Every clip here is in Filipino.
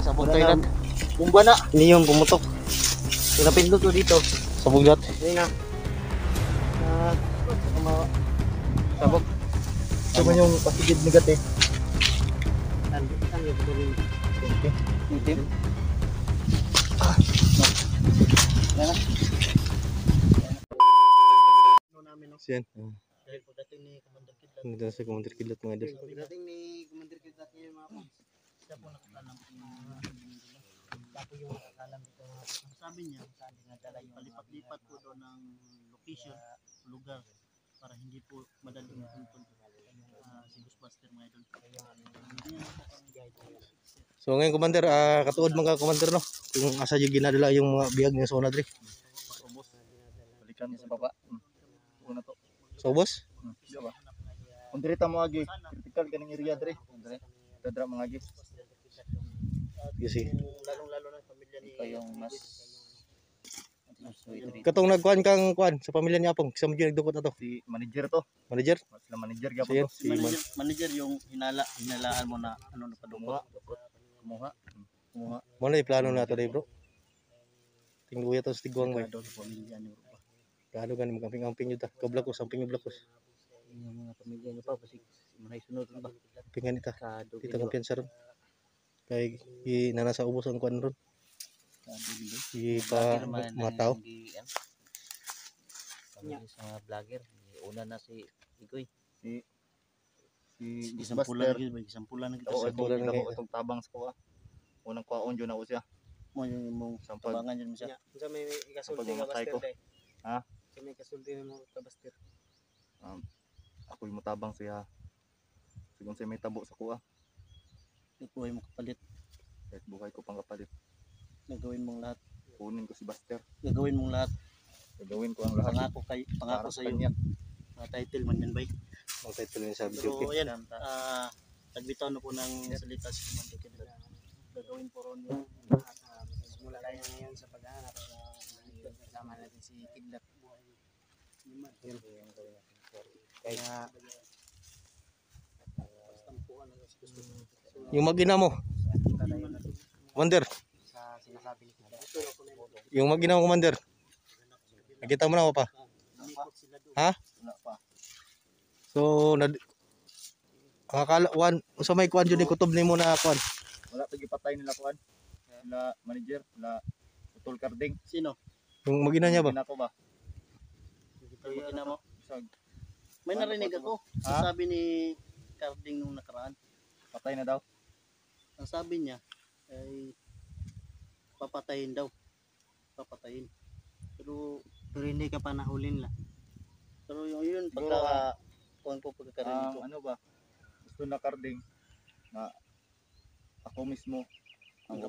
Sabog tayo na. Bumba na. Hindi yun, pumutok. Pinapindot ko dito. Sabog lahat. Hindi na. Sabog. Ito man yung pasigid negative. Saan yung patuloy? Itim. Yan na. Siyan. Dahil pagdating ni Commander Kidlat. Nandun sa Commander Kidlat mga idol. Pagdating ni Commander Kidlat ngayon mga pons. Siya po nakakalam. Tapos yung nakakalam dito. Sabi niya nga dala yung palipat-lipat po doon ng location, lugar para hindi po madaling mapuntun si Ghostbuster mga idol. So ngayon Commander, katuod mga Commander no? Kung asa yung ginadala yung mga biyag niya sa una dre. Balikan niya sa baba. Una to. So boss? Diba? Kung dirita mo agi, critical kaning area dre. Dadra mga agi. Kasi lalong-lalo na pamilya ni kayong mas katong nagkuan kang kuan sa pamilya niya pong sa mga nagdukot na to. Si manager to. Manager? Sila manager gyapon to. Si manager yung hinalaan mo na ano na padukot. Kumuha. Mo na plano na to, bro. Tingluya to sa tigwang may. Pamilya niyo bro. Plano ganin mo camping-camping yun ta. Kablakos, samping yung blakos. Yung mga pamilya niyo pa kasi manay sunod ba. Pingan ita. Kita kumpiyansa ron. Kay nanasa ubos ang kuan ron. Pa mga tao. Sa mga vlogger, una na si Igoy. Si Ghostbuster. Sampulan na kita. Sampulan na itong tabang sa kuha. Unang kuhaon dyan ako siya. Mo yung mong tabangan dyan mo siya. Sa may kasulti ka Buster day. Ha? Sa may kasulti mo ka Buster. Ako yung matabang siya. Siguro siya may tabo sa kuha. Buhay mo kapalit. Kahit buhay ko pang kapalit. Nagawin mong lahat. Kunin ko si Buster. Gagawin mong lahat. Gagawin ko ang lahat. Pangako sa iyo. Mga title man yan bay. Mga title yan sa video. Pero yan, nagbitaw na po ng salita si Commander Kidlat. Gagawin po ron yung simula tayo ngayon sa paghahanap para kasama natin si Kidlat. Yan po yung gawin natin. Kaya yung magina mo Commander, yung magina mo Commander, nakita mo na pa? Ha? So sa may kuan dyan kutob ni mo na kuan wala tagi patay nila kuan nila manager nila Utol Carding. Sino? Yung magina niya ba? Ko ba? Yung magina mo? May narinig ako sabi ni Carding nung nakaraan patay na daw. Ang sabi niya ay papatayin daw. Papatayin. Pero hindi ka pa nahulin la. Pero yun pagka kuan po pagkakarinig ko. Ano ba? Gusto na Carding na ako mismo ang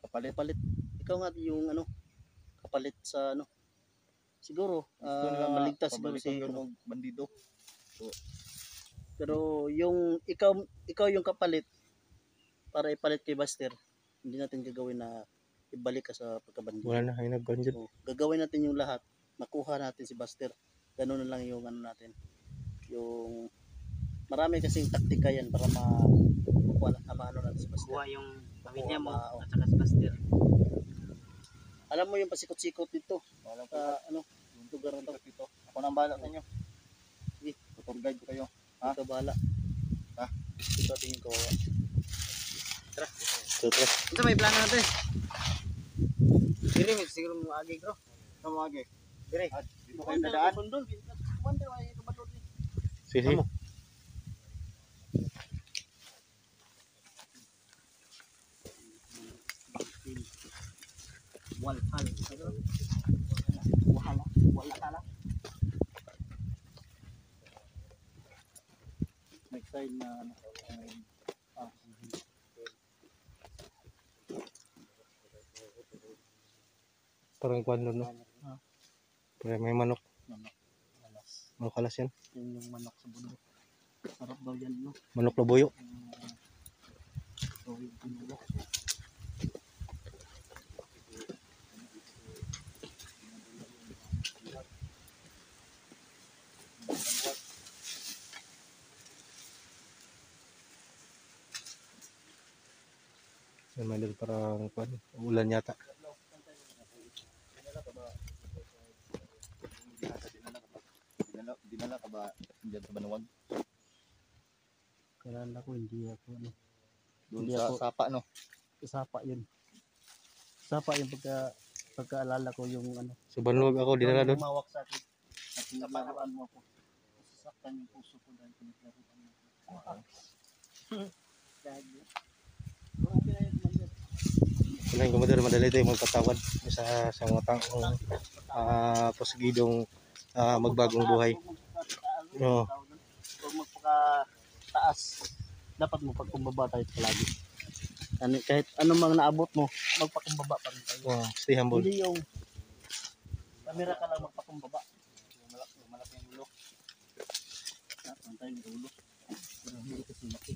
kapalit. Ikaw nga yung ano kapalit sa ano. Siguro maligtas siguro si bandido. So, pero yung ikaw yung kapalit para ipalit kay Buster, hindi natin gagawin na ibalik ka sa pagkabandido. Wala na, ay nag-ganyan. So, gagawin natin yung lahat, makuha natin si Buster. Ganun na lang yung ano natin. Yung marami kasing taktika yan para maano natin si Buster. Kuha yung pamilya mo at saka si Buster. Alam mo yung pasikot-sikot dito. Ano, yung lugar na dito. Ako nang bahala sa inyo. Sige, tour guide ko kayo. Ito bahala. Ha? Ito tingin ko. Tara. Ito may plano natin. Diri siguro mo agi bro. Mo agi. Diri. Dito kayo dadaan. Commander ay tumadod ni. Sige. Wala. Next side na ano. Parang kuan no. Pero may manok. Manok alas yan. Yung manok sa bundok. Sarap daw yan no. Manok labuyo. May parang ulan yata. Dinala ka ba dyan sa Banuwag? Kailan ako hindi ako ano. Doon Hindi sa ako- Sapa, no? Sapa yun. Sapa yung pagkaalala ko yung ano. Sa Banluwag ako dinala doon. Umawak sa akin. At pinaklaruan mo ako. Masasaktan yung puso ko dahil pinaklaruan mo ako. Lagi. Okay na yun, Commander. Kunain Commander, madali tayo magpatawad sa mga taong posigidong magbagong buhay. Oo. Huwag magpakataas. Dapat mo pagkumbaba tayo palagi. Ano, kahit anong mga naabot mo, magpakumbaba pa rin tayo. Wow, stay humble. Hindi yung kamera ka lang magpakumbaba. Malaki yung ulo. Pantay yung ulo. Pero hindi kasi laki.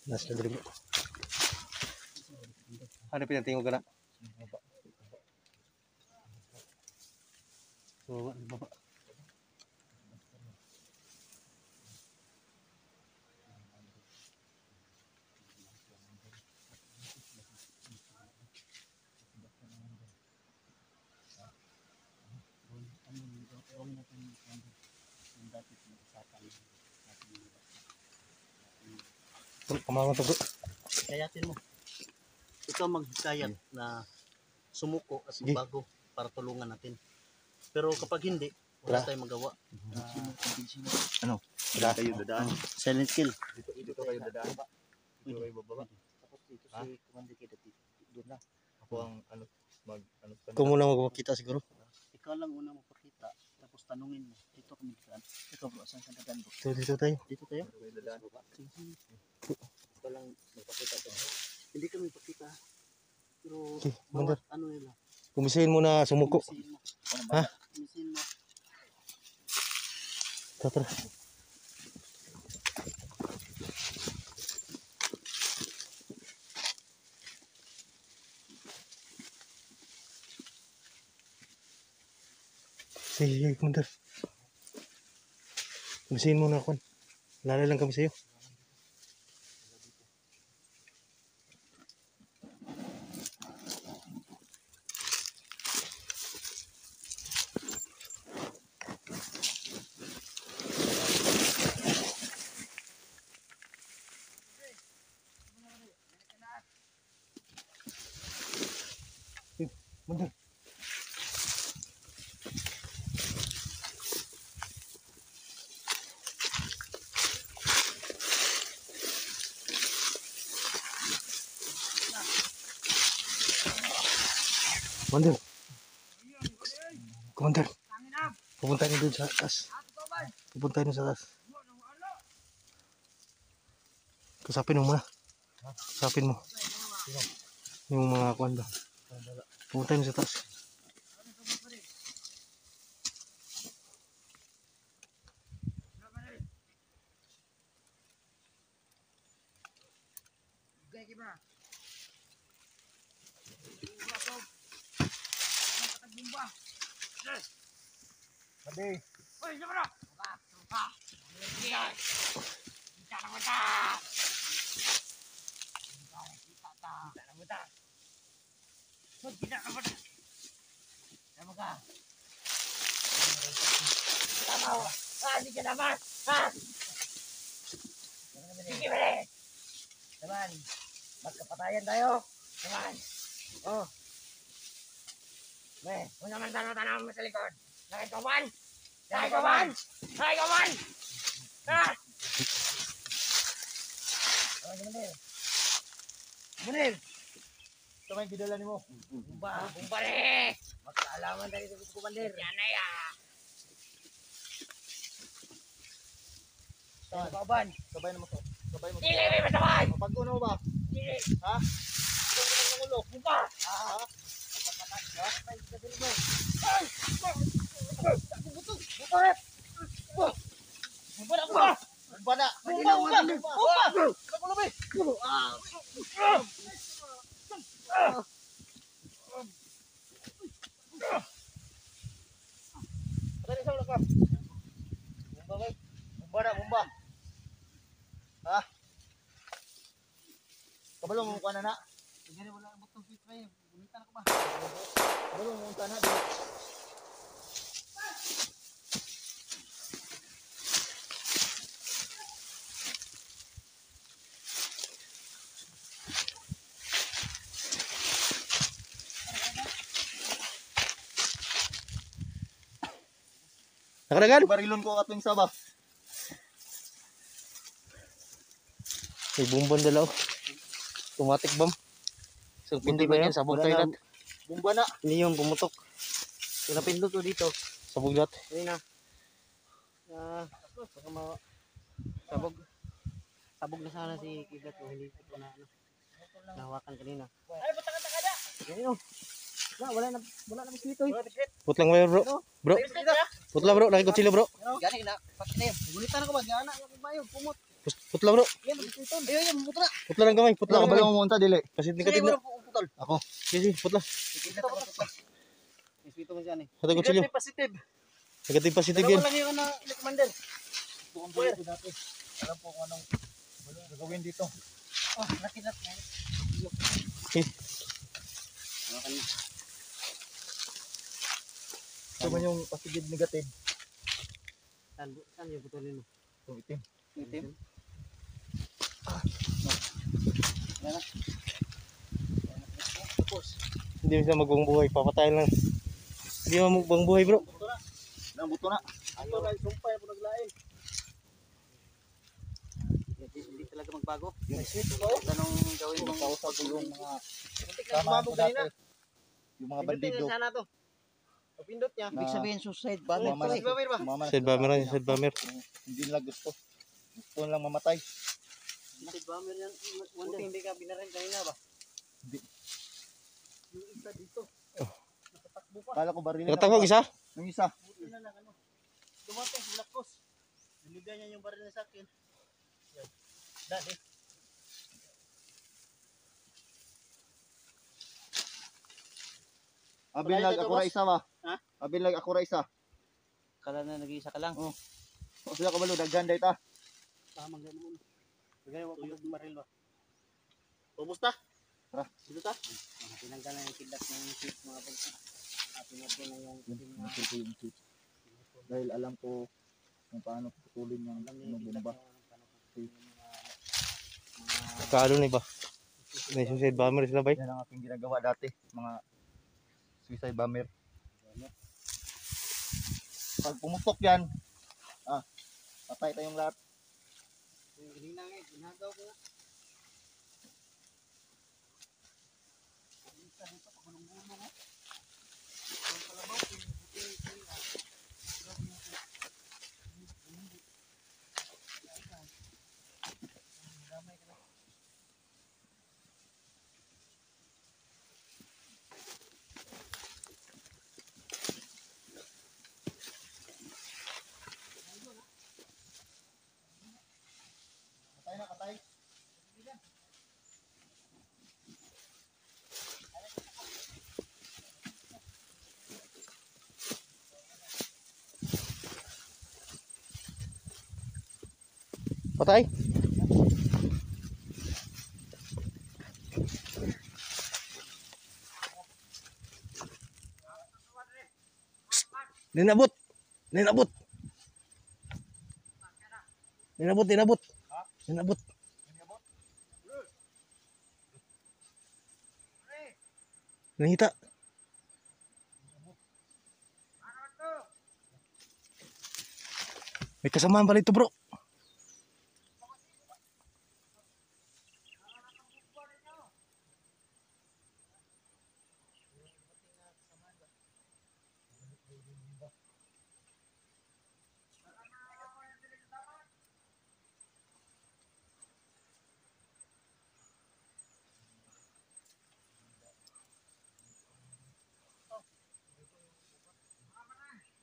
Nasa diri. Ano pinatingog ka na? So, baba. Bro, kumangon to bro. Kayatin mo. Ikaw maghikayat na sumuko at Sige. bago para tulungan natin. Pero kapag hindi, wala tayong magawa. Ano? Wala. Kayo dadaan. Silent kill. Dito kayo dadaan. Dito kayo bababa. Tapos dito Ha? si Commander kita doon na. Ako ang ano Ikaw muna magpakita siguro. Ikaw lang una magpakita. Tapos tanungin mo. Dito kami dadaan. Ikaw bro, saan ka dadaan bro? Dito tayo. Dito tayo? kayo dadaan. Ikaw lang magpakita tayo. Hindi kami pakita. Pero Okay, bawat ano nila. Kumisahin mo na sumuko. Misiin mo. Ha? Misiin mo. Tara. Sige, Commander. Kumisahin mo na ako. Lalay lang kami sa'yo. Commander. Commander. Commander. Pupunta niyo dun sa taas. Pupunta niyo sa taas. Kasapin mo muna. Kasapin mo. Yung mga kuwan ba. Pupunta niyo sa taas. Sabi. Naman, magkapatayan tayo. Naman. Oh. Kung naman tanong mo sa likod. Nakit ko man! Nakit ko man! Nakit ko man! Ha! Manil! Manil! Ito may gidala ni mo. Bumba! Bumba rin! Magkaalaman tayo sa Commander. Yan na ya! Saan? Kauban! Sabay na mo to. Sabay mo. Dili may matabay! Mapag-uno mo ba? Dili! Ha? Ito ang ulo. Bumba! Ha? Buto rin! Bumba na! Bumba! Bumba na. Bumba. Bumba. Bumba. Kaguloy. Dali sa ulo ka. Bumba ba? Bumba na. Bumba. na. Hindi wala ang butong switch na yun. Bulitan ako ba? Ano mo unta na dili. Nakadagan. Barilon ko atong isa ba? May bumbon dalaw. Automatic bomb. So, pindi ba yan? Sabog tayo lahat. Bumba na. Hindi yung pumutok. Pinapindot ko dito. Sabog lahat. Ayun na. Baka sabog. Sabog na sana si Kiblat kung hindi ko na nahawakan kanina. Ay, buta ka da. Ayun. Wala na biskwito eh. Putlang wire bro. Bro. Putla bro. Nakikutsilyo bro. Gani na. Pati na yun. Gulitan ako ba? Gana. Yung bayo. Pumot. Putla bro. Yan, biskwito. Ayun, buta na. Putla ng kamay. Putla Ako ng ba kamay. yung umunta dili? Kasi Sige, negative na. putol. Ako. Sige, putla. Biskwito mo siya eh. Hata kutsilyo. Positive. Negative positive Dalawa yan. lang yung commander. Ito ang buhay ko dati. Alam po kung anong gagawin dito. Oh, nakinat nga. Ito man yung positive negative. Saan yung putulin mo? Itong itim. Itim? Hindi mo siya magbang buhay. Papatayin lang. Hindi mo magbang buhay bro. Nang buto na. Ayaw lang, sumpay po naglain. Hindi talaga magbago. Anong gawin mong Kausap ko yung mga muntik na tama sumabog ko dati. kanina. Yung mga Pindutin bandido. na sana to. Pindot niya. Ibig sabihin suicide. Bomber. Suicide bomber ba? Mama na Side bomber na. Side bomber. hindi nila gusto. Gusto lang mamatay. Suicide bomber yan. Buti hindi ka binaril kanina ba? Hindi. Yung isa dito. Nakatakbo pa. Kala ko barilin Nakatakbo isa. Yung isa. Buti na lang ano. Dumating, bulakos. Binigay niya yung baril na sa akin. Yan. Dati. Abilag ako ra isa ba? Ha? Abilag ako ra isa. Kala na nag-iisa ka lang. Oh. O sila ko balo daghan day ta. Tama gano'n mo. Bigay mo kung maril ba? Ubus ta? Tara. Dito ta? Tinanggal na yung kilat ng seat mga pagka. Pinapin na yung Natin ko yung chip. Dahil alam ko kung paano putulin yung bomba. Kaalo na ba? May suicide bomber sila bay. Yan ang aking ginagawa dati. Mga suicide bomber. Pag pumutok yan, patay tayong lahat. Yung ginina nga, ginagaw ko nga. Patay na, patay. Patay. Ninabot. Ninabot. Ninabot, ninabot. Ninabot. Nahita. May kasamaan pala ito bro.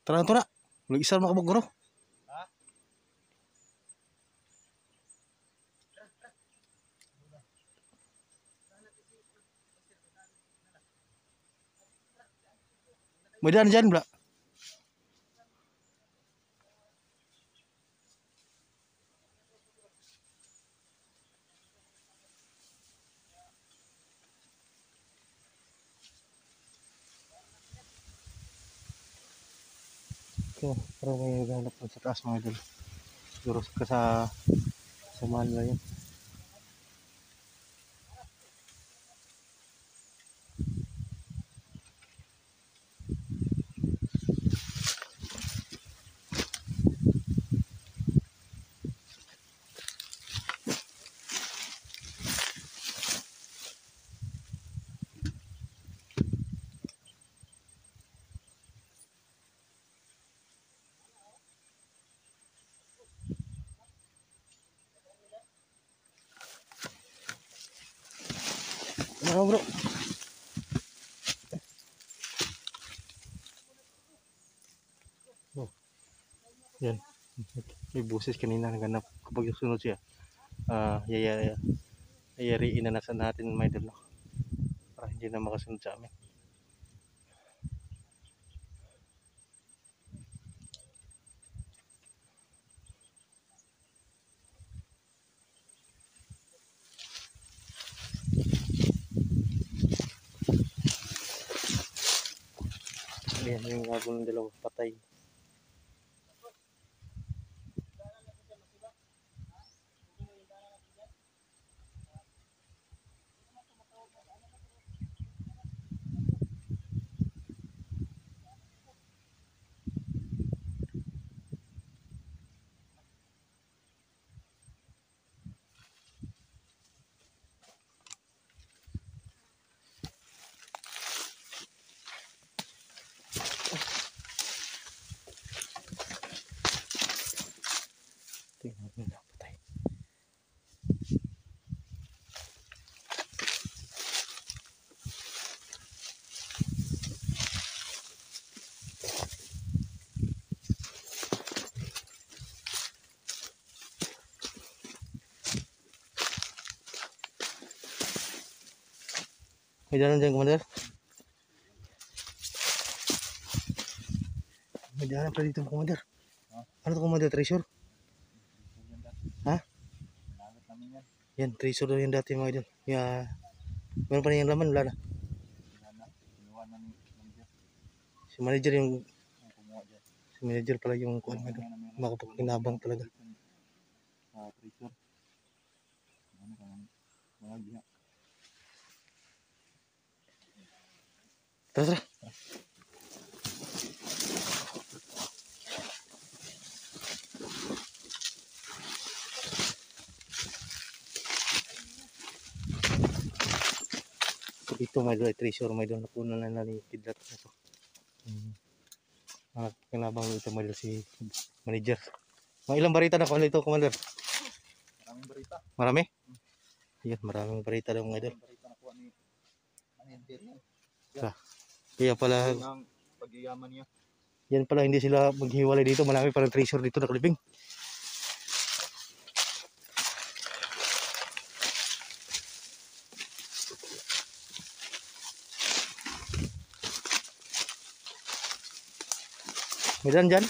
Tara na to na. Wala isa na makabog bro. May daan dyan bro. So, parang may naghanap sa taas mga idol. Siguro sa Manila yun. Ano bro? Oh, yan. May buses kanina naghanap. Kapag sunod siya, yayariin na nasa natin mga idol. No? Para hindi na makasunod sa amin. Ayan yung habol ng dalawa patay. Tingnan nila patay. May dalan dyan, Commander. May dalan pa dito, Commander. Ano to, Commander? Treasure? Ha? Nagat namin yan. Yan, treasure daw yan dati mga idol. Meron pa na yung laman, wala na. Kinuha na ni manager. Si manager yung, Ang kumuha dyan. si manager pala yung kuhan mga idol. Makapagkinabang talaga. Treasure. Ano ka naman? Mga giha. Tara, tara. Ito mga idol, treasure mga idol. Napunan na ni kidlat na to. Kinabang ito mga idol si manager. Mga ilang barita na kuhan ito, Commander? Maraming barita. Marami? Yan, maraming barita daw mga idol. Maraming barita na kuha ni manager yan. Kaya pala, Yun ang pagyayaman niya. yan pala hindi sila maghiwalay dito. Marami palang treasure dito nakalibing. May dalan dyan?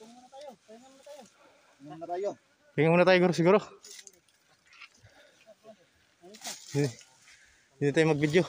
Ito muna tayo. Tayo muna tayo. Inom na tayo. Tingnan muna tayo siguro. Hindi tayo mag-video.